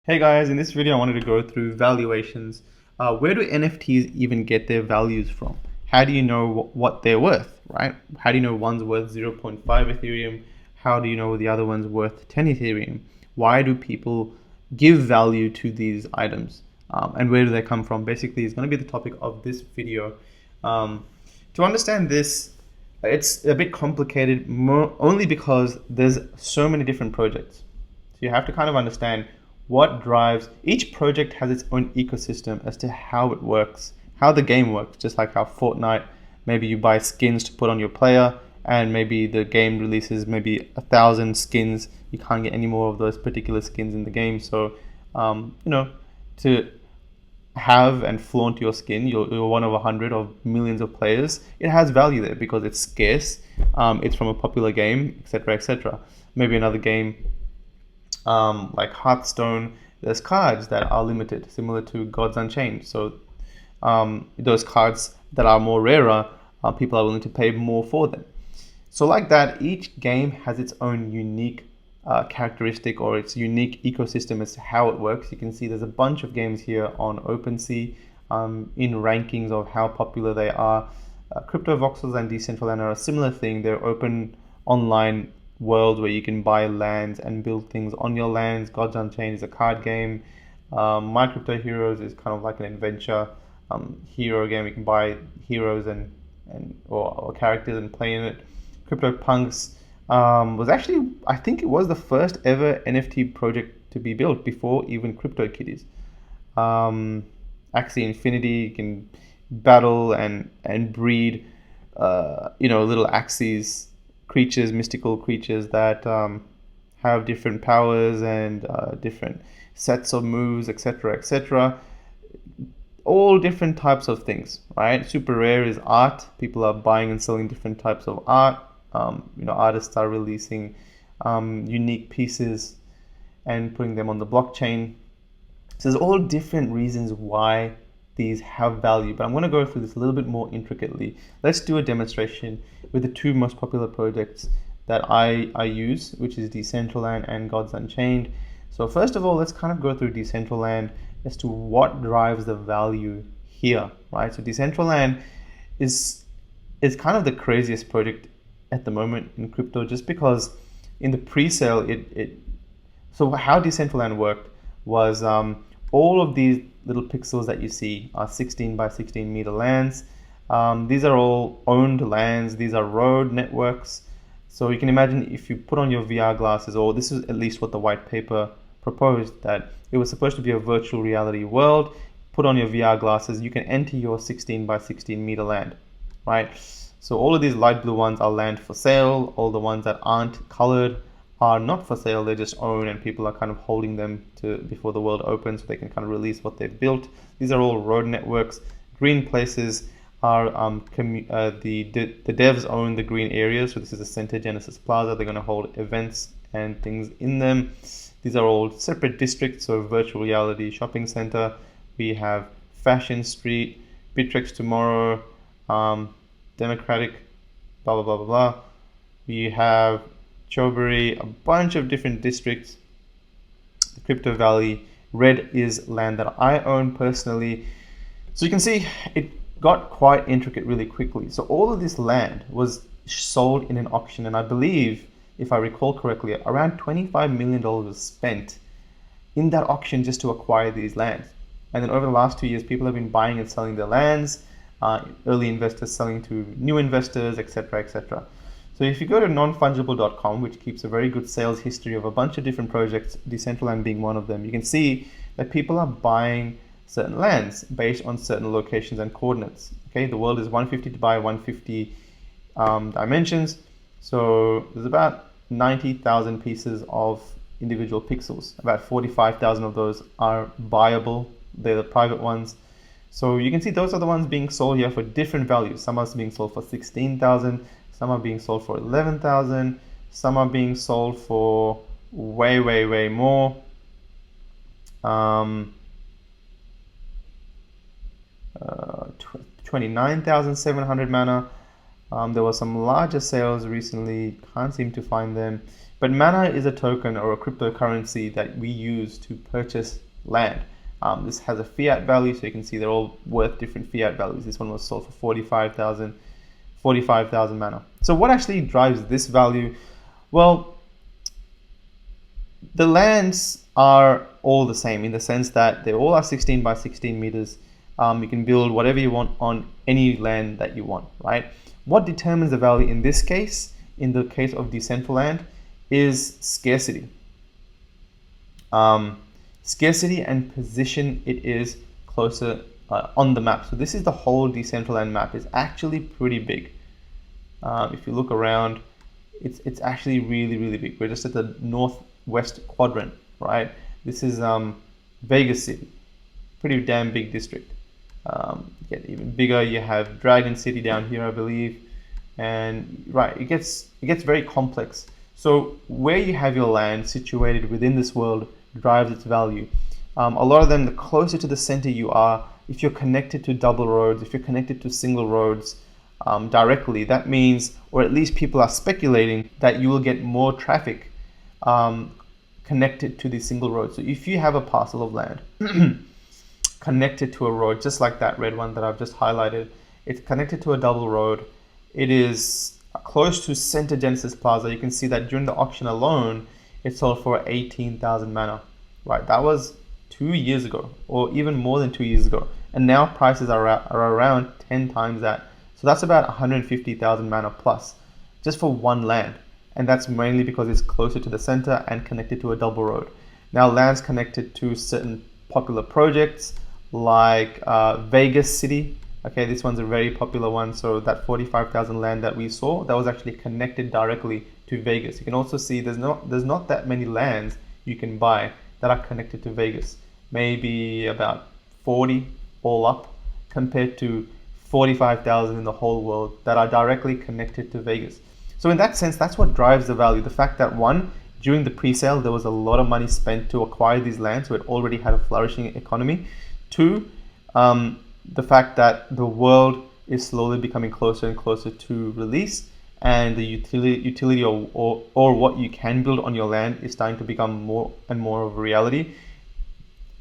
Hey guys, in this video I wanted to go through valuations. Where do NFTs even get their values from? How do you know what they're worth, right? How do you know one's worth 0.5 Ethereum? How do you know the other one's worth 10 Ethereum? Why do people give value to these items? And where do they come from? Basically, it's going to be the topic of this video. To understand this, it's a bit complicated only because there's so many different projects. So you have to kind of understand what drives each project has its own ecosystem as to how it works, how the game works, just like how Fortnite, maybe you buy skins to put on your player and maybe the game releases maybe 1,000 skins. You can't get any more of those particular skins in the game. So, to have and flaunt your skin, you're one of 100 of millions of players, it has value there because it's scarce, it's from a popular game, etc., etc. Maybe another game like Hearthstone, there's cards that are limited, similar to Gods Unchained. So those cards that are more rarer, people are willing to pay more for them. So like that, each game has its own unique characteristic or its unique ecosystem as to how it works. You can see there's a bunch of games here on OpenSea in rankings of how popular they are. Crypto Voxels and Decentraland are a similar thing. They're open online world where you can buy lands and build things on your lands. Gods Unchained is a card game. My Crypto Heroes is kind of like an adventure hero game. You can buy heroes or characters and play in it. Crypto Punks was actually, I think it was the first ever NFT project to be built before even CryptoKitties. Axie Infinity, you can battle and breed little Axies creatures, mystical creatures that have different powers and different sets of moves, etc., etc. All different types of things, right? Super rare is art. People are buying and selling different types of art. Artists are releasing unique pieces and putting them on the blockchain. So there's all different reasons why these have value, but I'm going to go through this a little bit more intricately. Let's do a demonstration with the two most popular projects that I use, which is Decentraland and Gods Unchained. So first of all, let's kind of go through Decentraland as to what drives the value here, right? So Decentraland is kind of the craziest project at the moment in crypto, just because in the pre-sale, so how Decentraland worked was all of these little pixels that you see are 16 by 16 meter lands. These are all owned lands. These are road networks. So you can imagine if you put on your VR glasses, or this is at least what the white paper proposed, that it was supposed to be a virtual reality world. Put on your VR glasses, you can enter your 16 by 16 meter land, right? So all of these light blue ones are land for sale. All the ones that aren't colored are not for sale, they're just owned and people are kind of holding them to before the world opens so they can kind of release what they've built. These are all road networks. Green places are the devs own the green areas. So this is the Center Genesis Plaza. They're going to hold events and things in them. These are all separate districts, so virtual reality shopping center. We have Fashion Street, Bittrex Tomorrow, Democratic, blah, blah, blah, blah, blah. We have Chowbury, a bunch of different districts. The Crypto Valley, red is land that I own personally. So you can see it got quite intricate really quickly. So all of this land was sold in an auction, and I believe, if I recall correctly, around $25 million was spent in that auction just to acquire these lands. And then over the last 2 years, people have been buying and selling their lands, early investors selling to new investors, etc., etc. So if you go to nonfungible.com, which keeps a very good sales history of a bunch of different projects, Decentraland being one of them, you can see that people are buying certain lands based on certain locations and coordinates. Okay, the world is 150 by 150 dimensions. So there's about 90,000 pieces of individual pixels. About 45,000 of those are buyable. They're the private ones. So you can see those are the ones being sold here for different values. Some are being sold for 16,000. Some are being sold for 11,000. Some are being sold for way, way, way more. 29,700 mana. There were some larger sales recently, can't seem to find them. But Mana is a token or a cryptocurrency that we use to purchase land. This has a fiat value, so you can see they're all worth different fiat values. This one was sold for 45,000 Mana. So what actually drives this value? Well, the lands are all the same in the sense that they all are 16 by 16 meters. You can build whatever you want on any land that you want, right? What determines the value in this case, in the case of Decentraland, is scarcity. Scarcity and position it is closer on the map. So this is the whole Decentraland map. It's actually pretty big. If you look around, it's actually really big. We're just at the northwest quadrant, right? This is Vegas City, pretty damn big district. Get even bigger. You have Dragon City down here, I believe, and right, it gets very complex. So where you have your land situated within this world drives its value. A lot of them, the closer to the center you are, if you're connected to double roads, if you're connected to single roads directly, that means, or at least people are speculating, that you will get more traffic connected to the single roads. So if you have a parcel of land connected to a road, just like that red one that I've just highlighted, it's connected to a double road. It is close to Center Genesis Plaza. You can see that during the auction alone, it sold for 18,000 Mana. Right, that was 2 years ago, or even more than 2 years ago. And now prices are around 10 times that. So that's about 150,000 Mana plus, just for one land. And that's mainly because it's closer to the center and connected to a double road. Now lands connected to certain popular projects like Vegas City. Okay, this one's a very popular one. So that 45,000 land that we saw, that was actually connected directly to Vegas. You can also see there's not that many lands you can buy that are connected to Vegas. Maybe about 40 all up, compared to 45,000 in the whole world that are directly connected to Vegas. So in that sense, that's what drives the value. The fact that one, during the pre-sale, there was a lot of money spent to acquire these lands, so it already had a flourishing economy. Two, the fact that the world is slowly becoming closer and closer to release, and the utility or what you can build on your land is starting to become more and more of a reality.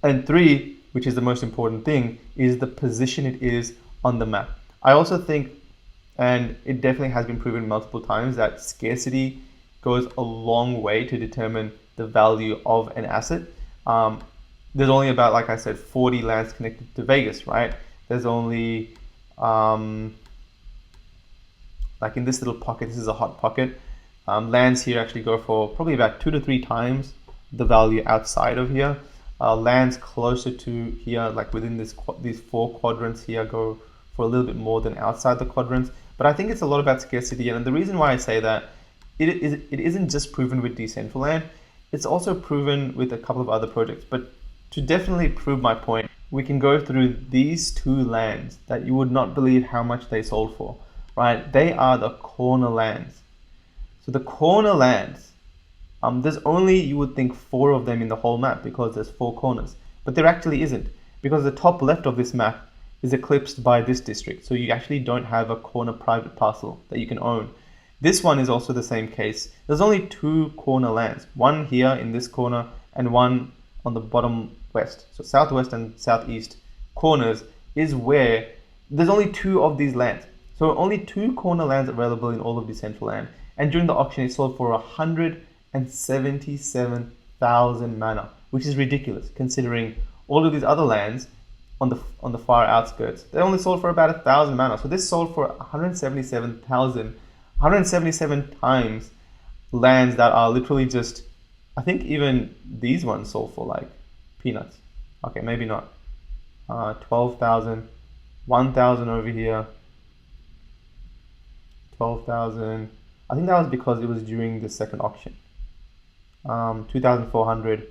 And three, which is the most important thing, is the position it is on the map. I also think, and it definitely has been proven multiple times, that scarcity goes a long way to determine the value of an asset. There's only about, like I said, 40 lands connected to Vegas, right? There's only, like in this little pocket, this is a hot pocket. Lands here actually go for probably about 2 to 3 times the value outside of here. Lands closer to here, like within these 4 quadrants here, go for a little bit more than outside the quadrants. But I think it's a lot about scarcity, and the reason why I say that, it isn't just proven with Decentraland, it's also proven with a couple of other projects. But to definitely prove my point, we can go through these 2 lands that you would not believe how much they sold for, right? They are the corner lands. So the corner lands, there's only, you would think, 4 of them in the whole map because there's 4 corners, but there actually isn't, because the top left of this map is eclipsed by this district. So you actually don't have a corner private parcel that you can own. This one is also the same case. There's only 2 corner lands, one here in this corner and one on the bottom west. So southwest and southeast corners is where there's only 2 of these lands. So only 2 corner lands available in all of Decentraland. And during the auction, it sold for 177,000 Mana, which is ridiculous considering all of these other lands on the far outskirts, they only sold for about 1,000 Mana. So this sold for 177 times lands that are literally just, I think even these ones sold for like peanuts. Okay, maybe not. 12,000, 1,000 over here, 12,000. I think that was because it was during the second auction. 2,400.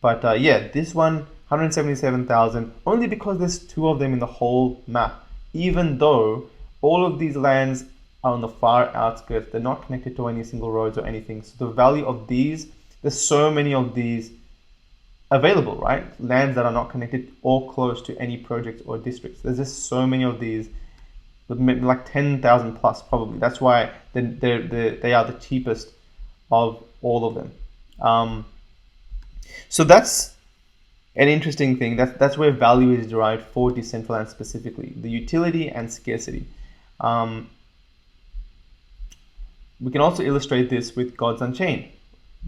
But yeah, this one, 177,000, only because there's 2 of them in the whole map. Even though all of these lands are on the far outskirts, they're not connected to any single roads or anything. So the value of these, there's so many of these available, right? Lands that are not connected or close to any projects or districts. There's just so many of these like 10,000 plus probably. That's why they are the cheapest of all of them. So that's an interesting thing. That's where value is derived for Decentraland specifically, the utility and scarcity. We can also illustrate this with Gods Unchained,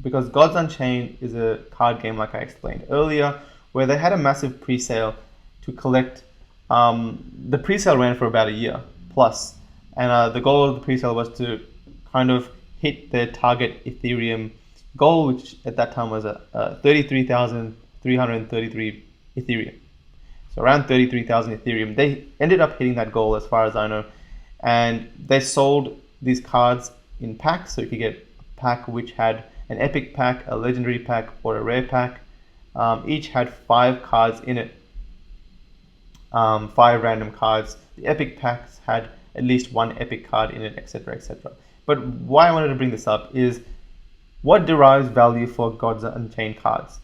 because Gods Unchained is a card game, like I explained earlier, where they had a massive pre-sale to collect. The pre-sale ran for about a year plus, and the goal of the pre-sale was to kind of hit their target Ethereum goal, which at that time was 33,333 Ethereum. So around 33,000 Ethereum. They ended up hitting that goal as far as I know, and they sold these cards in packs. So you could get a pack which had an epic pack, a legendary pack, or a rare pack. Each had 5 cards in it, 5 random cards. The epic packs had at least 1 epic card in it, etc., etc. But why I wanted to bring this up is what derives value for Gods Unchained cards.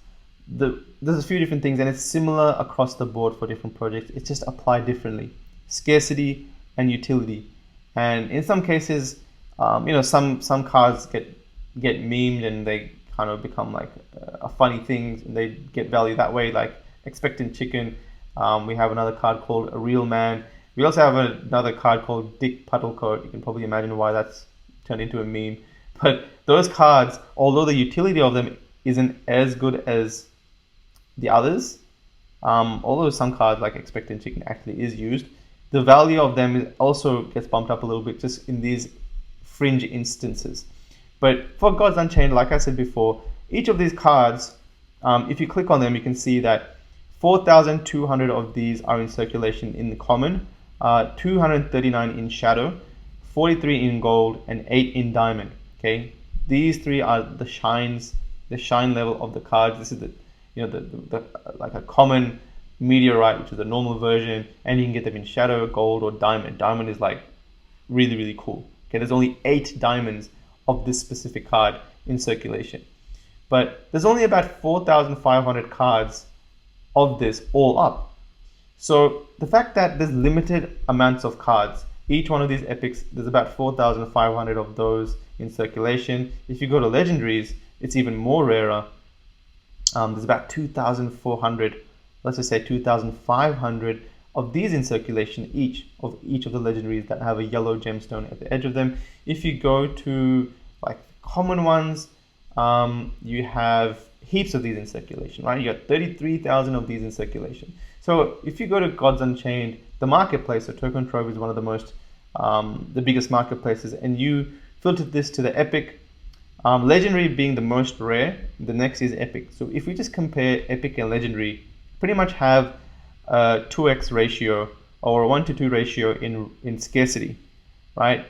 There's a few different things, and it's similar across the board for different projects. It's just applied differently. Scarcity and utility, and in some cases, some cards get memed and they kind of become like a funny thing, and they get value that way, like Expectant Chicken. We have another card called A Real Man. We also have another card called Dick Puddle Coat. You can probably imagine why that's turned into a meme. But those cards, although the utility of them isn't as good as the others, although some cards like Expectant Chicken actually is used, the value of them also gets bumped up a little bit just in these fringe instances. But for Gods Unchained, like I said before, each of these cards, if you click on them, you can see that 4,200 of these are in circulation in the common, 239 in shadow, 43 in gold, and 8 in diamond. Okay, these 3 are the shine level of the cards. This is the like a common, meteorite, which is a normal version, and you can get them in shadow, gold, or diamond. Diamond is like really, really cool. Okay, there's only 8 diamonds of this specific card in circulation, but there's only about 4,500 cards of this all up. So the fact that there's limited amounts of cards, each one of these epics, there's about 4,500 of those in circulation. If you go to legendaries, it's even more rarer. There's about 2,400, let's just say 2,500 of these in circulation, each of the legendaries that have a yellow gemstone at the edge of them. If you go to like common ones, you have heaps of these in circulation, right? You got 33,000 of these in circulation. So if you go to Gods Unchained, the marketplace, so Token Trove is one of the most, the biggest marketplaces, and you filtered this to the epic, legendary being the most rare, the next is epic. So if we just compare epic and legendary, pretty much have a 2x ratio or a 1-to-2 ratio in scarcity, right?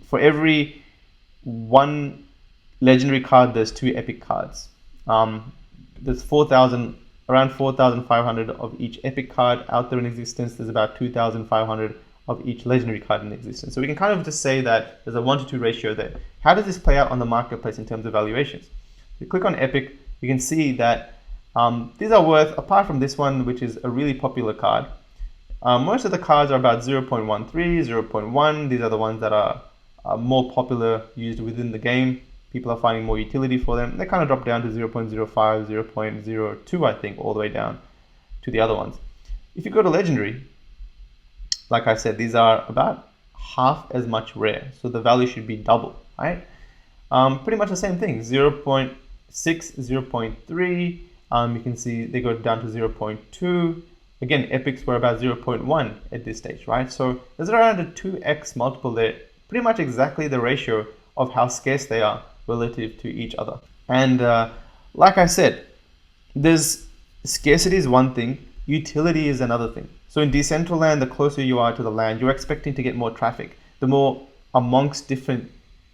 For every 1 legendary card, there's 2 epic cards. There's around 4,500 of each epic card out there in existence. There's about 2,500 of each legendary card in existence. So we can kind of just say that there's a 1-to-2 ratio there. How does this play out on the marketplace in terms of valuations? If you click on epic, you can see that these are worth, apart from this one, which is a really popular card, most of the cards are about 0.13, 0.1. These are the ones that are more popular, used within the game. People are finding more utility for them. They kind of drop down to 0.05, 0.02, I think, all the way down to the other ones. If you go to legendary, like I said, these are about half as much rare. So the value should be double, right? Pretty much the same thing, 0.6, 0.3. You can see they go down to 0.2. Again, epics were about 0.1 at this stage, right? So there's around a 2x multiple there, pretty much exactly the ratio of how scarce they are relative to each other. And like I said, there's scarcity is one thing, utility is another thing. So in Decentraland, the closer you are to the land, you're expecting to get more traffic. The more amongst different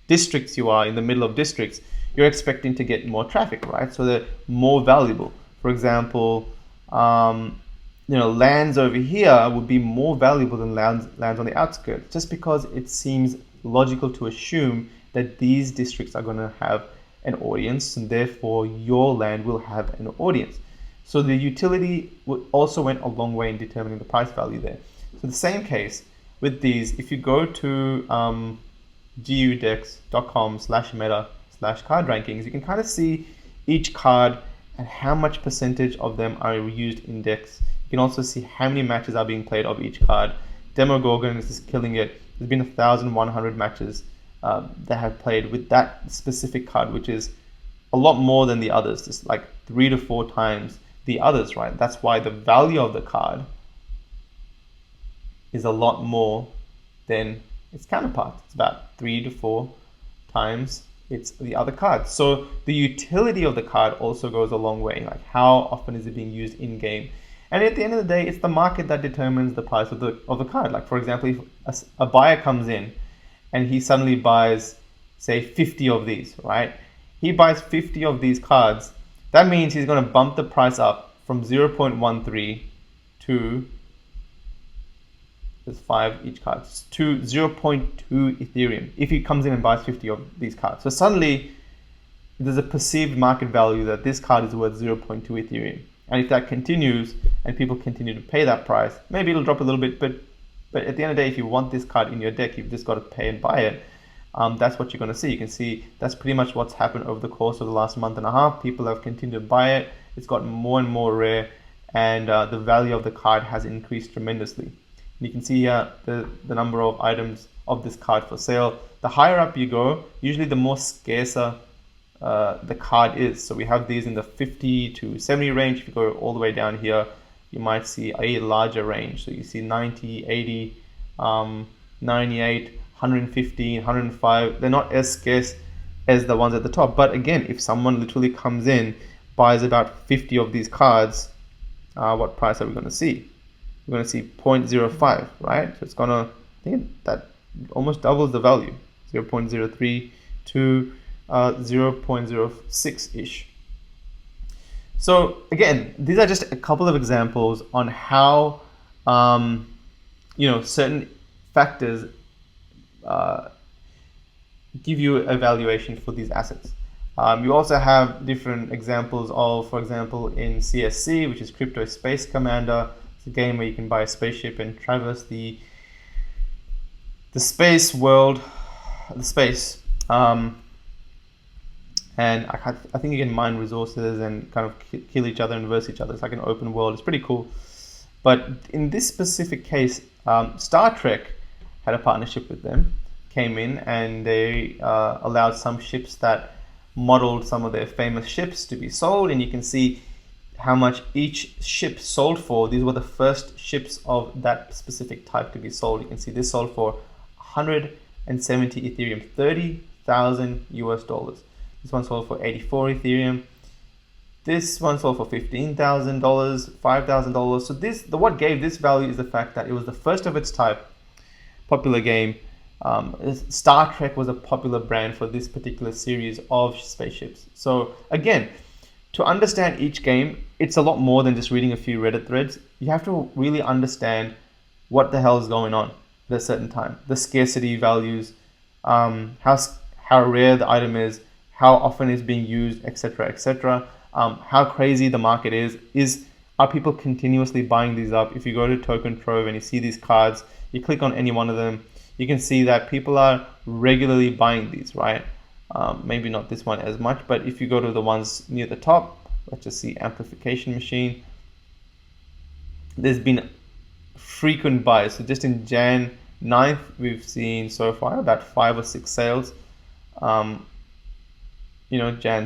districts you are, in the middle of districts, you're expecting to get more traffic, right? So they're more valuable. For example, lands over here would be more valuable than lands on the outskirts, just because it seems logical to assume that these districts are going to have an audience, and therefore your land will have an audience. So the utility also went a long way in determining the price value there. So the same case, with these, if you go to gudex.com/meta/card rankings, you can kind of see each card and how much percentage of them are used in decks. You can also see how many matches are being played of each card. Demogorgon is just killing it. There's been 1,100 matches that have played with that specific card, which is a lot more than the others. It's like 3 to 4 times the others, right? That's why the value of the card is a lot more than its counterpart. It's about 3 to 4 times it's the other card. So the utility of the card also goes a long way. Like, how often is it being used in game? And at the end of the day, it's the market that determines the price of the card. Like, for example, if a buyer comes in and he suddenly buys, say, 50 of these, right? He buys 50 of these cards. That means he's going to bump the price up from 0.13 to, there's 5 each card, to 0.2 Ethereum if he comes in and buys 50 of these cards. So suddenly there's a perceived market value that this card is worth 0.2 Ethereum. And if that continues and people continue to pay that price, maybe it'll drop a little bit, but at the end of the day, if you want this card in your deck, you've just got to pay and buy it. That's what you're going to see. You can see that's pretty much what's happened over the course of the last month and a half. People have continued to buy it. It's gotten more and more rare, and the value of the card has increased tremendously. And you can see here the number of items of this card for sale. The higher up you go, usually the more scarcer the card is. So we have these in the 50 to 70 range. If you go all the way down here, you might see a larger range. So you see 90, 80, 98, 115, 105. They're not as scarce as the ones at the top. But again, if someone literally comes in, buys about 50 of these cards, what price are we going to see? We're going to see 0.05, right? So it's going to, I think that almost doubles the value, 0.03 to 0.06-ish. So again, these are just a couple of examples on how certain factors give you a valuation for these assets. You also have different examples of, for example, in CSC, which is Crypto Space Commander. It's a game where you can buy a spaceship and traverse the space world, the space. And I think you can mine resources and kind of kill each other and verse each other. It's like an open world. It's pretty cool. But in this specific case, Star Trek had a partnership with them, came in, and they allowed some ships that modeled some of their famous ships to be sold. And you can see how much each ship sold for. These were the first ships of that specific type to be sold. You can see this sold for 170 Ethereum, $30,000 US. This one sold for 84 Ethereum. This one sold for $15,000, $5,000. So what gave this value is the fact that it was the first of its type popular game. Star Trek was a popular brand for this particular series of spaceships. So again, to understand each game, it's a lot more than just reading a few Reddit threads. You have to really understand what the hell is going on at a certain time. The scarcity values, how rare the item is, how often it's being used, etc., etc. How crazy the market is. Are people continuously buying these up? If you go to Token Trove and you see these cards, you click on any one of them, you can see that people are regularly buying these, right? Maybe not this one as much, but if you go to the ones near the top, let's just see Amplification Machine. There's been frequent buys. So just in Jan 9th, we've seen so far about 5 or 6 sales. Jan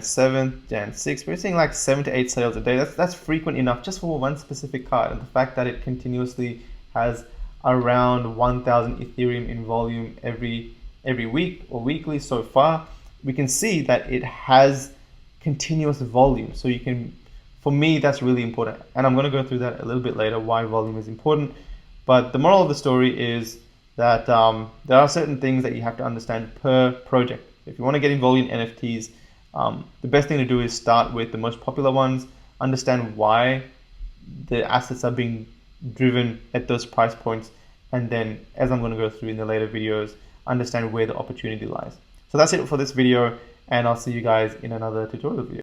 7th, Jan 6th, we're seeing like 7 to 8 sales a day. That's frequent enough just for one specific card. And the fact that it continuously has around 1,000 Ethereum in volume every week or weekly so far, we can see that it has continuous volume. So for me, that's really important. And I'm going to go through that a little bit later, why volume is important. But the moral of the story is that there are certain things that you have to understand per project. If you want to get involved in NFTs, the best thing to do is start with the most popular ones, understand why the assets are being driven at those price points, and then, as I'm going to go through in the later videos, understand where the opportunity lies. So that's it for this video, and I'll see you guys in another tutorial video.